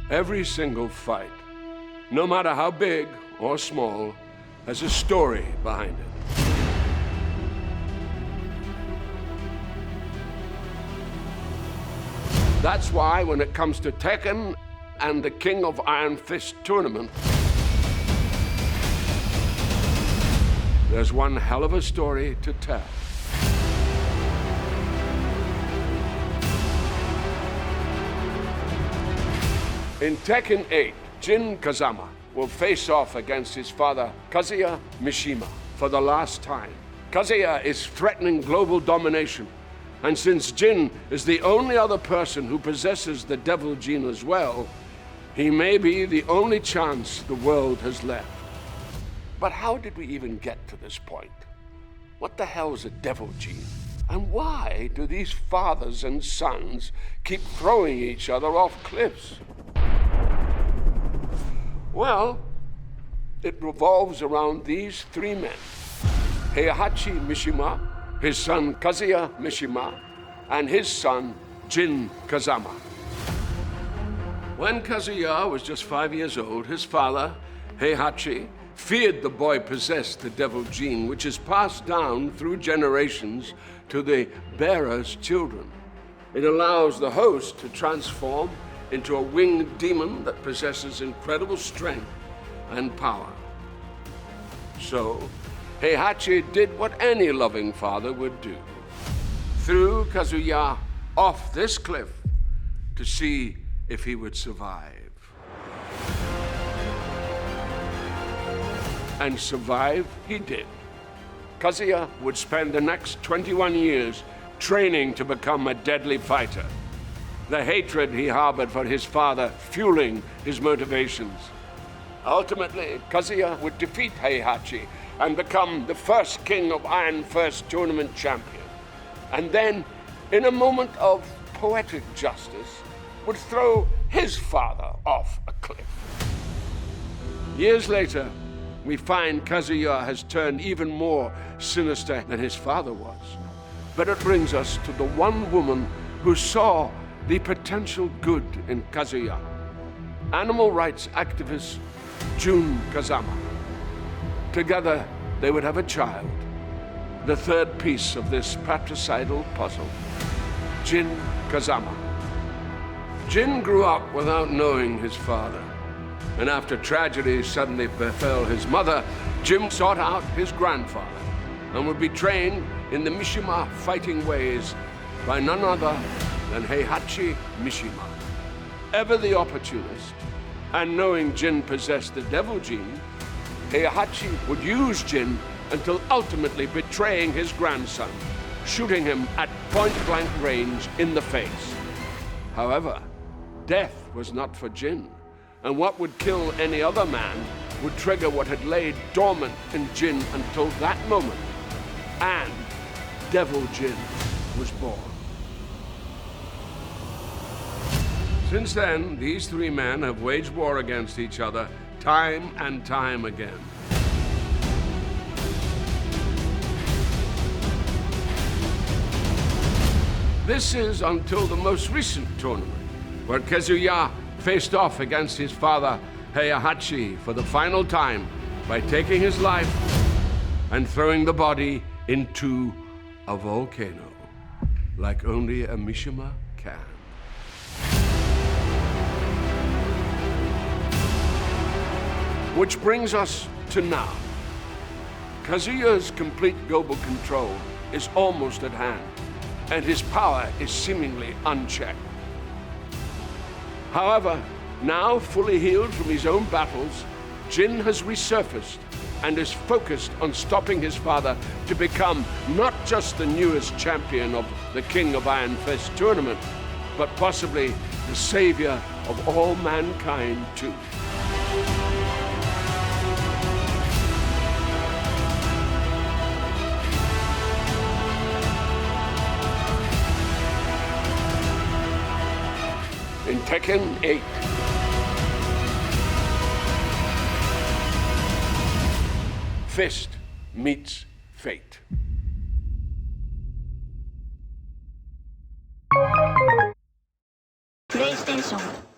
Every single fight, no matter how big or small, has a story behind it. That's why when it comes to Tekken and the King of Iron Fist tournament, there's one hell of a story to tell. In Tekken 8, Jin Kazama will face off against his father, Kazuya Mishima, for the last time. Kazuya is threatening global domination, and since Jin is the only other person who possesses the Devil Gene as well, he may be the only chance the world has left. But how did we even get to this point? What the hell is a Devil Gene? And why do these fathers and sons keep throwing each other off cliffs? Well, it revolves around these three men: Heihachi Mishima, his son Kazuya Mishima, and his son Jin Kazama. When Kazuya was just 5 years old, his father, Heihachi, feared the boy possessed the Devil Gene, which is passed down through generations to the bearer's children. It allows the host to transform into a winged demon that possesses incredible strength and power. So, Heihachi did what any loving father would do. Threw Kazuya off this cliff to see if he would survive. And survive he did. Kazuya would spend the next 21 years training to become a deadly fighter. The hatred he harbored for his father fueling his motivations. Ultimately, Kazuya would defeat Heihachi and become the first King of Iron Fist tournament champion. And then, in a moment of poetic justice, would throw his father off a cliff. Years later, we find Kazuya has turned even more sinister than his father was. But it brings us to the one woman who saw the potential good in Kazuya: animal rights activist Jun Kazama. Together, they would have a child, the third piece of this patricidal puzzle: Jin Kazama. Jin grew up without knowing his father, and after tragedy suddenly befell his mother, Jin sought out his grandfather and would be trained in the Mishima fighting ways by none other than Heihachi Mishima. Ever the opportunist, and knowing Jin possessed the Devil Gene, Heihachi would use Jin until ultimately betraying his grandson, shooting him at point-blank range in the face. However, death was not for Jin, and what would kill any other man would trigger what had laid dormant in Jin until that moment, and Devil Jin was born. Since then, these three men have waged war against each other time and time again. This is until the most recent tournament, where Kazuya faced off against his father, Heihachi, for the final time by taking his life and throwing the body into a volcano, like only a Mishima can. Which brings us to now. Kazuya's complete global control is almost at hand, and his power is seemingly unchecked. However, now fully healed from his own battles, Jin has resurfaced and is focused on stopping his father to become not just the newest champion of the King of Iron Fist tournament, but possibly the savior of all mankind too. In Tekken 8. Fist meets fate. 플레이 PlayStation